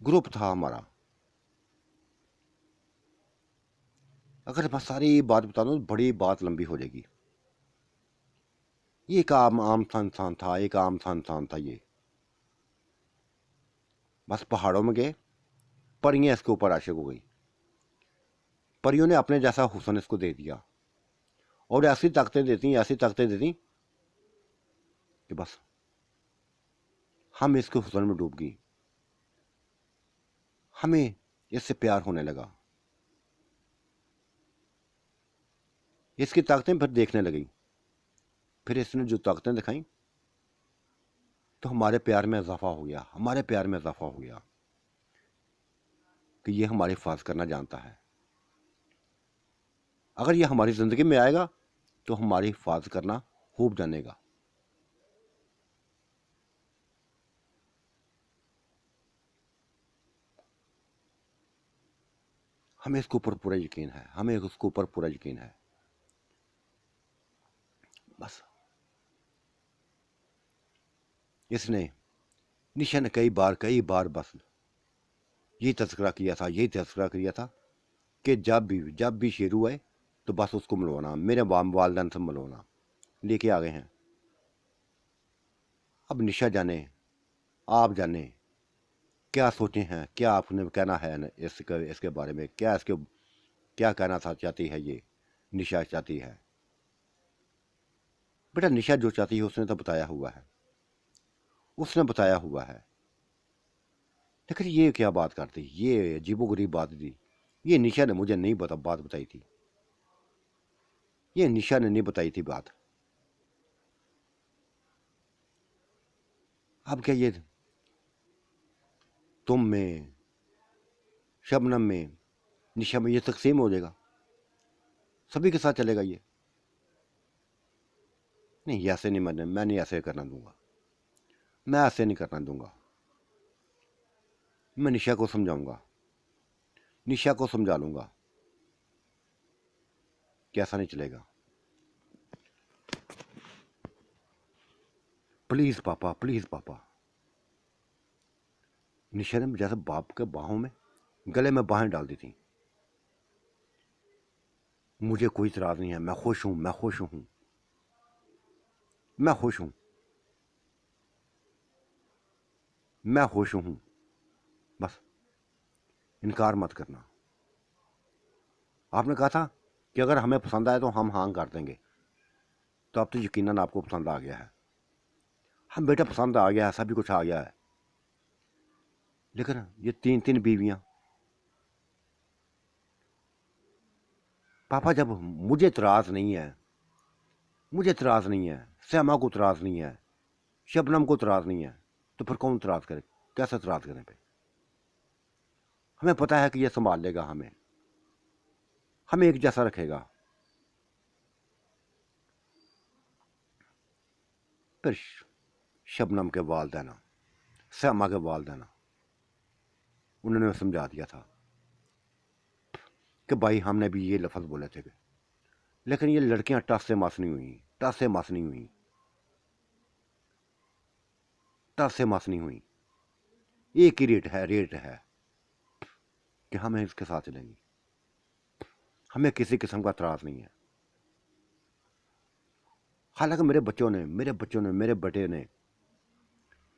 ग्रुप था हमारा। अगर मैं सारी बात बता दूं तो बड़ी बात लंबी हो जाएगी। ये एक आम सा इंसान था, एक आम सा इंसान था ये। बस पहाड़ों में गए, परियां इसके ऊपर आशिक हो गई। परियों ने अपने जैसा हुस्न इसको दे दिया, और ऐसी ताकतें देती, ऐसी ताकतें देती कि बस हम इसके हुस्न में डूब गई। हमें इससे प्यार होने लगा। इसकी ताकतें फिर देखने लगी। फिर इसने जो ताकतें दिखाई तो हमारे प्यार में इजाफा हो गया, हमारे प्यार में इजाफा हो गया कि ये हमारी हिफाजत करना जानता है। अगर ये हमारी ज़िंदगी में आएगा तो हमारी हिफाजत करना खूब जानेगा। हमें इसके ऊपर पूरा यकीन है, हमें उसके ऊपर पूरा यकीन है। बस इसने, निशा ने कई बार बस यही तस्करा किया था, यही तस्करा किया था कि जब भी शेरू आए तो बस उसको मिलवाना, मेरे वालदैन से मिलवाना। लेके आ गए हैं। अब निशा जाने, आप जाने क्या सोचे हैं, क्या आपने कहना है इसके बारे में, क्या इसके क्या कहना था, चाहती है ये निशा, चाहती है। बेटा निशा जो चाहती है उसने तो बताया हुआ है, उसने बताया हुआ है। लेकिन ये क्या बात करती, ये अजीबोगरीब बात थी। ये निशा ने मुझे नहीं बात बताई थी, ये निशा ने नहीं बताई थी बात। अब क्या ये तुम में, शबनम में, निशा में ये तकसीम हो जाएगा, सभी के साथ चलेगा ये? नहीं, ऐसे नहीं, मैं नहीं ऐसे करना दूंगा, मैं ऐसे नहीं करना दूंगा। मैं निशा को समझाऊंगा, निशा को समझा लूंगा कि ऐसा नहीं चलेगा। प्लीज पापा, प्लीज पापा। निशा ने जैसे बाप के बाहों में, गले में बाहें डाल दी थी। मुझे कोई इतराज नहीं है, मैं खुश हूं, मैं खुश हूं, मैं खुश हूं, मैं खुश हूं। बस इनकार मत करना। आपने कहा था कि अगर हमें पसंद आए तो हम हाँ कर देंगे। तो अब तो यकीनन आपको पसंद आ गया है। हम बेटा पसंद आ गया है, सभी कुछ आ गया है, लेकिन ये 3-3 बीवियां। पापा जब मुझे इतराज़ नहीं है, मुझे इतराज़ नहीं है, श्यामा को इतराज़ नहीं है, शबनम को इतराज़ नहीं है, तो फिर कौन इतराज़ करे? कैसे इतराज़ करें पे? हमें पता है कि ये संभाल लेगा, हमें एक जैसा रखेगा। फिर शबनम के वालिदैन, श्यामा के वालिदैन, उन्होंने समझा दिया था कि भाई हमने भी ये लफ्ज़ बोले थे, लेकिन ये लड़कियां टस से मस नहीं हुई, टस से मस नहीं हुई, टस से मस नहीं हुई। एक ही रेट है कि हमें इसके साथ चलेंगी, हमें किसी किस्म का एतराज़ नहीं है। हालांकि मेरे बेटे ने,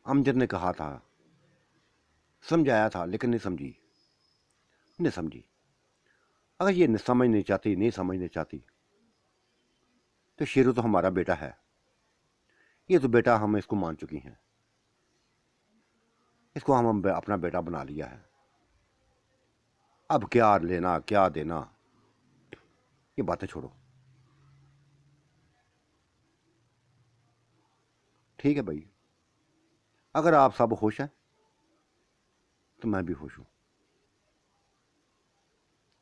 अमजद ने कहा था, समझाया था, लेकिन नहीं समझी। अगर ये नहीं समझनी चाहती तो शेरू तो हमारा बेटा है, ये तो बेटा हम इसको मान चुकी हैं, इसको हम अपना बेटा बना लिया है। अब क्या लेना क्या देना, ये बातें छोड़ो। ठीक है भाई, अगर आप सब खुश हैं तो मैं भी खुश हूं,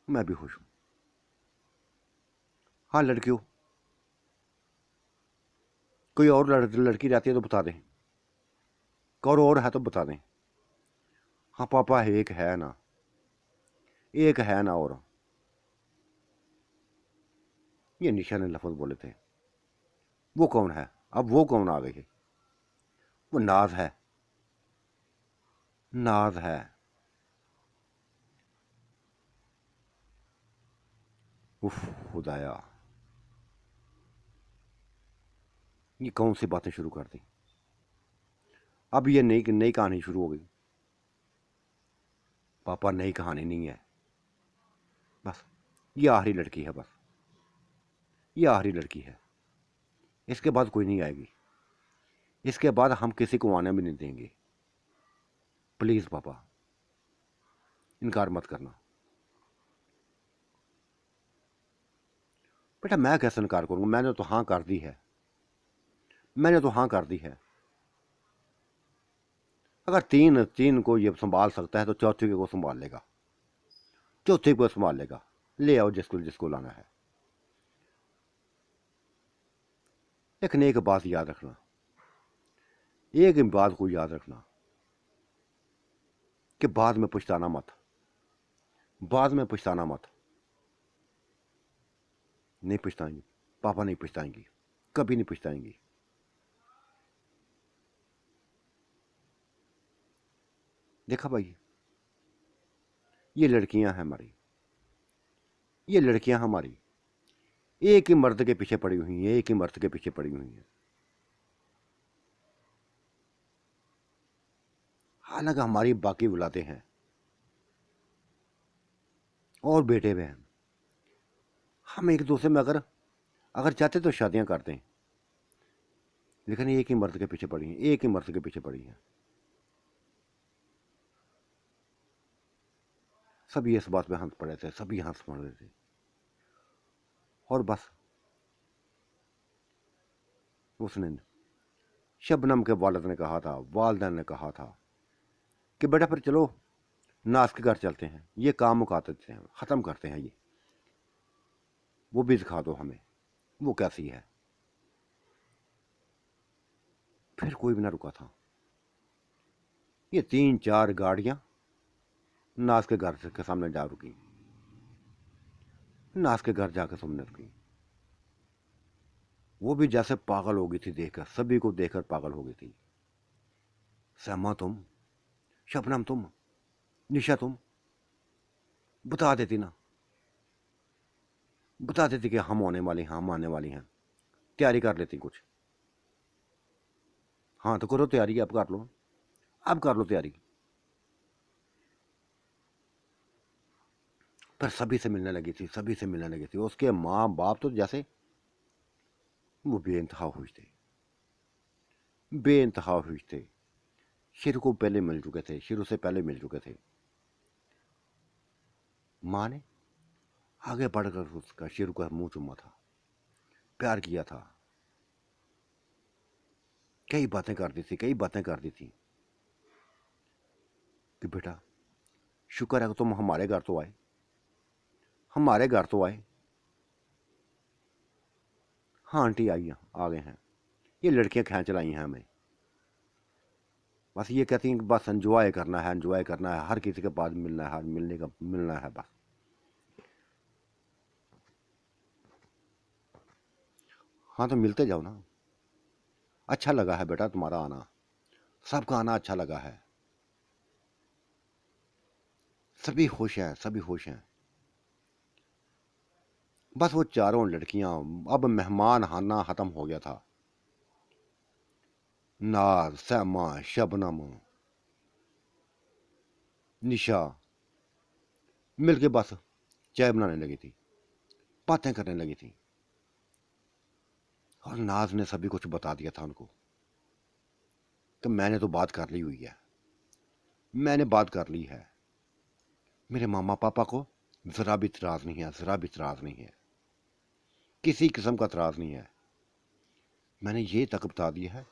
मैं भी खुश हूं। हाँ लड़कियों, कोई और लड़की रहती है तो बता दें, कोई और है तो बता दें। हाँ पापा एक है ना, एक है ना। और ये निशा ने लफ्ज़ बोले थे, वो कौन है? अब वो कौन आ गई है? वो नाज है, नाज है। उफ खुदाया, ये कौन सी बातें शुरू कर दी? अब ये नई नई कहानी शुरू हो गई। पापा नई कहानी नहीं है, बस ये आखिरी लड़की है, बस ये आखिरी लड़की है, इसके बाद कोई नहीं आएगी, इसके बाद हम किसी को आने भी नहीं देंगे। प्लीज़ पापा इनकार मत करना। बेटा मैं कैसे इनकार करूँगा? मैंने तो हाँ कर दी है, मैंने तो हाँ कर दी है। अगर तीन तीन को ये संभाल सकता है तो चौथी को संभाल लेगा, चौथी को संभाल लेगा। ले आओ जिसको जिसको लाना है। लेकिन एक बात याद रखना, एक बात को याद रखना कि बाद में पछताना मत, बाद में पछताना मत। नहीं पछताएंगी, पापा नहीं पछताएंगी, कभी नहीं पछताएंगी। देखा भाई, ये लड़कियां हैं हमारी, ये लड़कियां हमारी एक ही मर्द के पीछे पड़ी हुई हैं, एक ही मर्द के पीछे पड़ी हुई हैं। हालांकि हमारी बाकी औलादें हैं और बेटे बहन, हम एक दूसरे में अगर अगर चाहते तो शादियां करते हैं, लेकिन एक ही मर्द के पीछे पड़ी हैं, एक ही मर्द के पीछे पड़ी हैं। सभी इस बात पे हंस पड़े थे, सभी हंस पड़े थे। और बस उसने, शबनम के वालिद ने कहा था, वालदैन ने कहा था कि बेटा फिर चलो नाज के घर चलते हैं, ये काम मुका देते हैं, ख़त्म करते हैं ये, वो भी दिखा दो हमें वो कैसी है। फिर कोई भी ना रुका था। ये 3-4 गाड़ियां नाज के घर के सामने जा रुकी, नाज के घर जाकर सामने रुकी। वो भी जैसे पागल हो गई थी देखकर, सभी को देखकर पागल हो गई थी। सहमा तुम, शबनम तुम, निशा तुम बता देती ना, बता देती कि हम आने वाली हैं, हम आने वाली हैं, तैयारी कर लेती कुछ। हाँ तो करो तैयारी, अब कर लो, अब कर लो तैयारी। पर सभी से मिलने लगी थी, सभी से मिलने लगी थी। उसके माँ बाप तो जैसे वो बेइंतहा खुश थे, बेइंतहा खुश थे। शेरू को पहले मिल चुके थे, शेरू से पहले मिल चुके थे। माँ ने आगे बढ़कर उसका शेरू का मुंह चूमा था, प्यार किया था, कई बातें कर दी थी, कई बातें कर दी थी कि बेटा शुक्र है कि तुम हमारे घर तो आए, हमारे घर तो आए। हाँ आंटी आई आ गए हैं, ये लड़कियां खींच लाई हैं हमें, बस ये कहती हैं कि बस एंजॉय करना है, एंजॉय करना है, हर किसी के पास मिलना है, मिलना है बस। हाँ तो मिलते जाओ ना, अच्छा लगा है बेटा तुम्हारा आना, सबका आना अच्छा लगा है, सभी खुश हैं, सभी खुश हैं। बस वो चारों लड़कियां, अब मेहमान आना खत्म हो गया था। नाज, सैमा, शबनम, निशा मिलके बस चाय बनाने लगी थी, बातें करने लगी थी। और नाज ने सभी कुछ बता दिया था उनको कि मैंने तो बात कर ली हुई है, मैंने बात कर ली है, मेरे मामा पापा को जरा भी इतराज नहीं है, जरा भी इतराज नहीं है, किसी किस्म का इतराज नहीं है। मैंने ये तक बता दिया है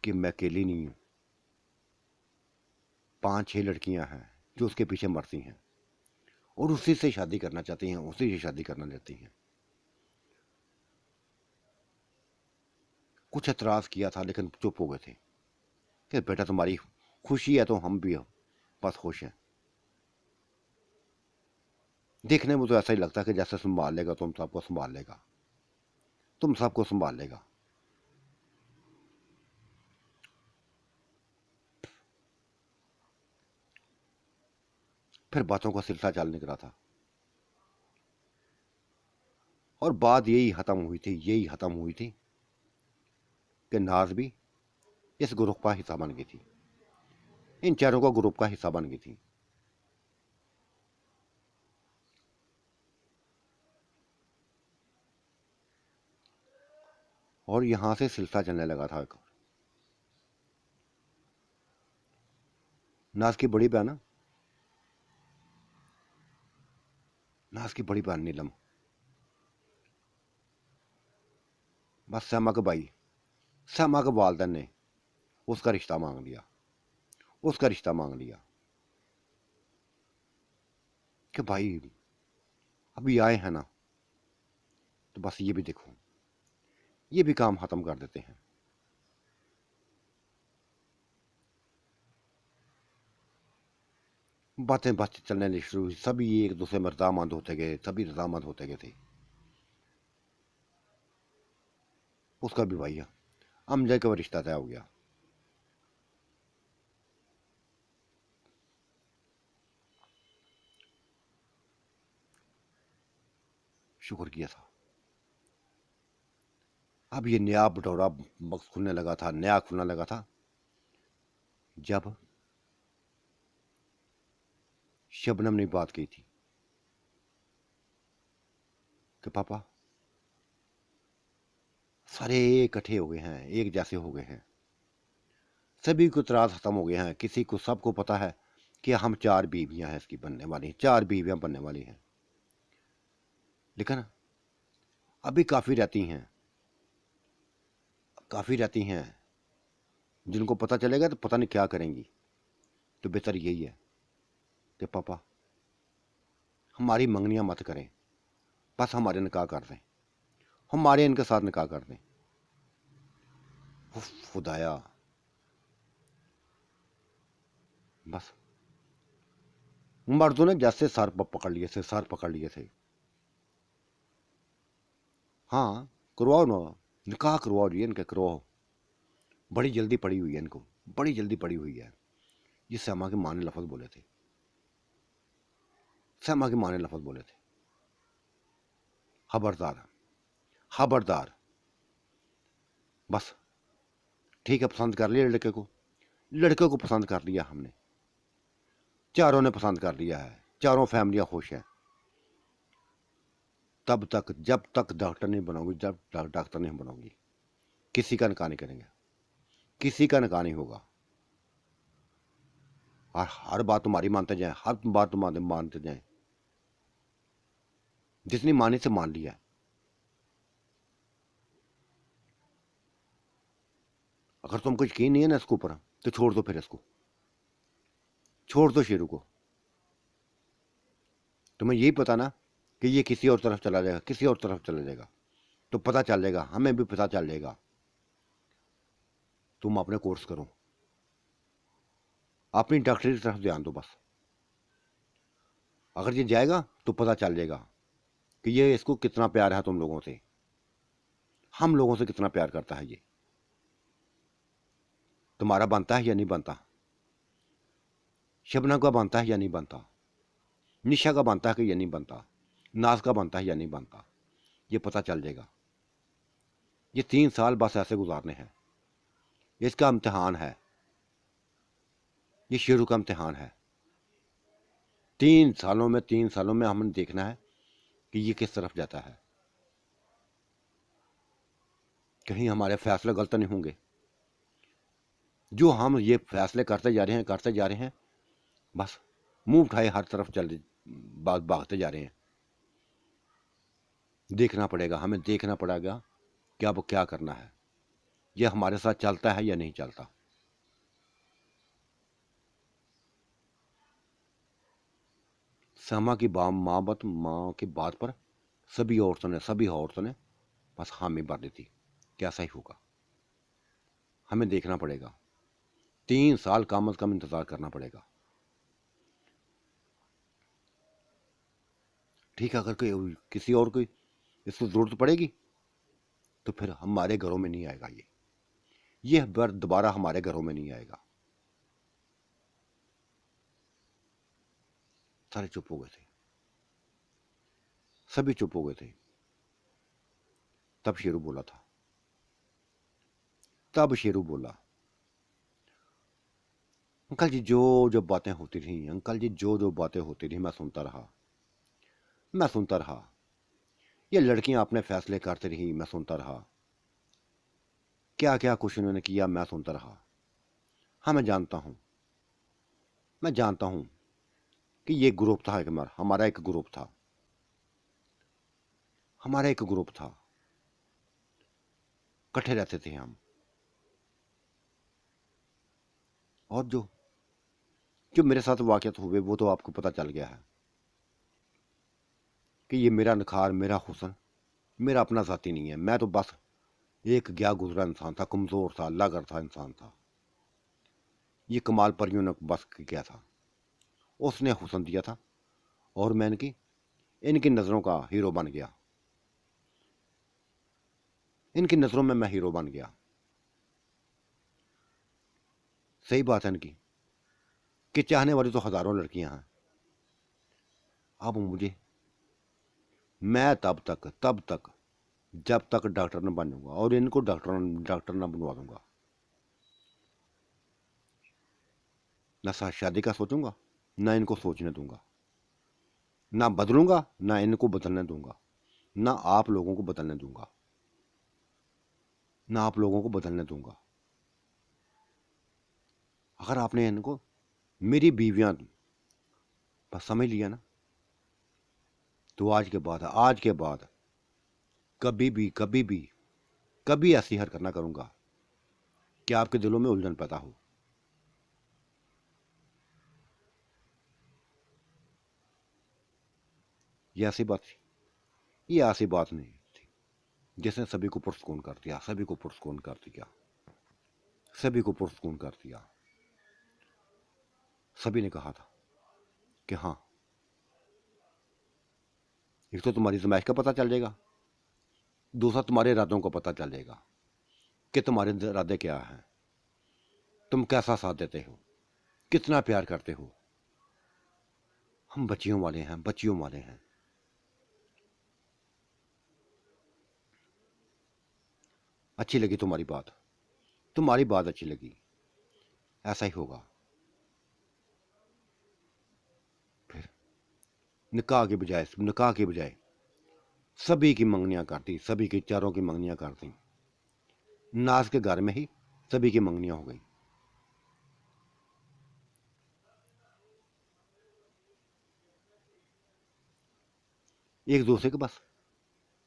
कि मैं अकेली नहीं हूं, 5-6 लड़कियां हैं जो उसके पीछे मरती हैं और उसी से शादी करना चाहती हैं, उसी से शादी करना चाहती हैं। कुछ एतराज किया था लेकिन चुप हो गए थे कि बेटा तुम्हारी खुशी है तो हम भी हो बस खुश हैं। देखने में तो ऐसा ही लगता है कि जैसे संभाल लेगा, तुम सबको संभाल लेगा, तुम सबको संभाल लेगा। फिर बातों का सिलसिला चल निकला था और बात यही खत्म हुई थी, यही खत्म हुई थी कि नाज भी इस ग्रुप का हिस्सा बन गई थी, इन चारों का ग्रुप का हिस्सा बन गई थी। और यहां से सिलसिला चलने लगा था। एक नाज की बड़ी बहन, नाज की बड़ी बहन नीलम, बस सैमा के भाई, सैमा के वालदैन ने उसका रिश्ता मांग लिया, उसका रिश्ता मांग लिया कि भाई अभी आए हैं ना तो बस ये भी देखो, ये भी काम खत्म कर देते हैं। बातें बातें चलने शुरू हुई, सभी एक दूसरे में रजामंद होते गए, सभी रजामंद होते गए थे। उसका भी भैया अमजद का रिश्ता तय हो गया। शुक्र किया था। अब ये नया बटोरा बक्स खुलने लगा था, नया खुलने लगा था जब शबनम ने बात की थी कि पापा सारे इकट्ठे हो गए हैं, एक जैसे हो गए हैं, सभी को त्रास खत्म हो गए हैं, किसी को, सबको पता है कि हम 4 बीवियां हैं इसकी बनने वाली, 4 बीवियां बनने वाली हैं। लेकिन अभी काफ़ी रहती हैं, काफ़ी रहती हैं, जिनको पता चलेगा तो पता नहीं क्या करेंगी। तो बेहतर यही है कि पापा हमारी मंगनियां मत करें, बस हमारे निकाह कर दें, हमारे इनके साथ निकाह कर दें। उफ, खुदाया, बस मर्दों ने जैसे सर पकड़ लिए थे, सर पकड़ लिए थे। हाँ करवाओ ना, निकाह करवाओ जी, इनके करवाओ, बड़ी जल्दी पड़ी हुई है इनको, बड़ी जल्दी पड़ी हुई है। ये सैमा की माँ ने लफ्ज़ बोले थे, सैमा की माँ ने लफ्ज़ बोले थे, खबरदार, खबरदार। बस ठीक है, पसंद कर लिया लड़के को, लड़के को पसंद कर लिया हमने, चारों ने पसंद कर लिया है, चारों फैमिलियां खुश हैं। तब तक, जब तक डॉक्टर नहीं बनाओगी, जब तक डॉक्टर नहीं बनाओगी, किसी का निकाह नहीं करेंगे, किसी का निकाह नहीं होगा। और हर बात तुम्हारी मानते जाए, हर बात तुम्हारे मानते जाए, जितनी मानी से मान लिया। अगर तुमको यकीन नहीं है ना इसके ऊपर, तो छोड़ दो, फिर इसको छोड़ दो शेरू को। तुम्हें यही पता ना कि ये किसी और तरफ चला जाएगा, किसी और तरफ चला जाएगा, तो पता चल जाएगा, हमें भी पता चल जाएगा। तुम अपने कोर्स करो, अपनी डॉक्टरी की तरफ ध्यान दो बस। अगर ये जाएगा तो पता चल जाएगा कि ये इसको कितना प्यार है तुम लोगों से, हम लोगों से कितना प्यार करता है ये। तुम्हारा बनता है या नहीं बनता, शबनम का बनता है या नहीं बनता, निशा का बनता है कि या नहीं बनता, नाज का बनता है या नहीं बनता, ये पता चल जाएगा। ये 3 साल बस ऐसे गुजारने हैं, इसका इम्तिहान है, ये शेरू का इम्तिहान है। 3 सालों में हमने देखना है कि ये किस तरफ जाता है। कहीं हमारे फैसले गलत नहीं होंगे। जो हम ये फैसले करते जा रहे हैं, बस मुंह उठाए हर तरफ चल भागते जा रहे हैं। देखना पड़ेगा, हमें देखना पड़ेगा कि अब क्या करना है, यह हमारे साथ चलता है या नहीं चलता। समा की माँ की बात पर सभी औरतों ने बस हामी भर दी थी कि ऐसा ही होगा। हमें देखना पड़ेगा, 3 साल कम अज कम इंतजार करना पड़ेगा। ठीक है, अगर कोई किसी और कोई इसको जरूरत पड़ेगी तो फिर हमारे घरों में नहीं आएगा ये दोबारा हमारे घरों में नहीं आएगा। सारे चुप हो गए थे, सभी चुप हो गए थे। तब शेरू बोला था, तब शेरू बोला, अंकल जी जो जो बातें होती थी, अंकल जी जो जो बातें होती थी, मैं सुनता रहा, मैं सुनता रहा। ये लड़कियां अपने फैसले करती रही, मैं सुनता रहा। क्या क्या कुछ उन्होंने किया, मैं सुनता रहा। हाँ, मैं जानता हूं कि ये ग्रुप था, हमारा एक ग्रुप था, हमारा एक ग्रुप था, इकट्ठे रहते थे हम। और जो जो मेरे साथ वाकयात हुए वो तो आपको पता चल गया है कि ये मेरा निखार, मेरा हुस्न, मेरा अपना जाति नहीं है। मैं तो बस एक गया गुजरा इंसान था, कमजोर था, अल्लाह करता इंसान था। ये कमाल परियों ने बस किया था, उसने हुस्न दिया था, और मैं इनकी नज़रों का हीरो बन गया। इनकी नज़रों में मैं हीरो बन गया। सही बात है इनकी कि चाहने वाली तो हजारों लड़कियां हैं। अब मुझे, मैं तब तक जब तक डॉक्टर न बनूंगा और इनको डॉक्टर न बनवा दूंगा, ना शादी का सोचूंगा, ना इनको सोचने दूंगा, ना बदलूंगा, ना इनको बदलने दूंगा, ना आप लोगों को बदलने दूंगा, ना आप लोगों को बदलने दूंगा। अगर आपने इनको मेरी बीवियां बस समझ लिया ना, तो आज के बाद कभी ऐसी हरकत ना करूंगा कि आपके दिलों में उलझन पैदा हो। ये ऐसी बात थी, ये ऐसी बात नहीं थी जिसने सभी को पुरस्कून कर दिया, सभी को पुरस्कून कर दिया, सभी को पुरस्कून कर दिया। सभी ने कहा था कि हाँ, एक तो तुम्हारी जमाइश का पता चल जाएगा, दूसरा तुम्हारे इरादों का पता चल जाएगा कि तुम्हारे इरादे क्या हैं, तुम कैसा साथ देते हो, कितना प्यार करते हो। हम बच्चियों वाले हैं, बच्चियों वाले हैं। अच्छी लगी तुम्हारी बात अच्छी लगी, ऐसा ही होगा। फिर निकाह के बजाय सभी की मंगनियां करती, सभी की चारों की मंगनियां करती। नाज के घर में ही सभी की मंगनियां हो गई। एक दूसरे के बस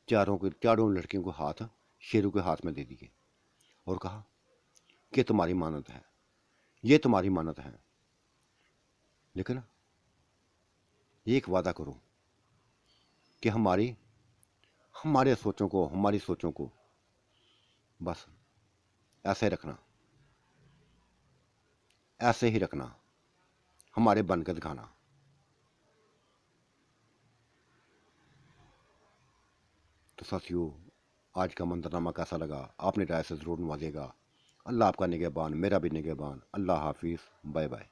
चारों लड़कियों को हाथ शेरू के हाथ में दे दिए और कहा कि तुम्हारी मानत है, ये तुम्हारी मानत है, लेकिन एक वादा करो कि हमारी सोचों को बस ऐसे रखना, ऐसे ही रखना, हमारे बन कर दिखाना। तो साथियों, आज का मंजरनामा कैसा लगा? आपने राय से ज़रूर नवाजिएगा। अल्लाह आपका निगहबान, मेरा भी निगहबान। अल्लाह हाफिज़, बाय बाय।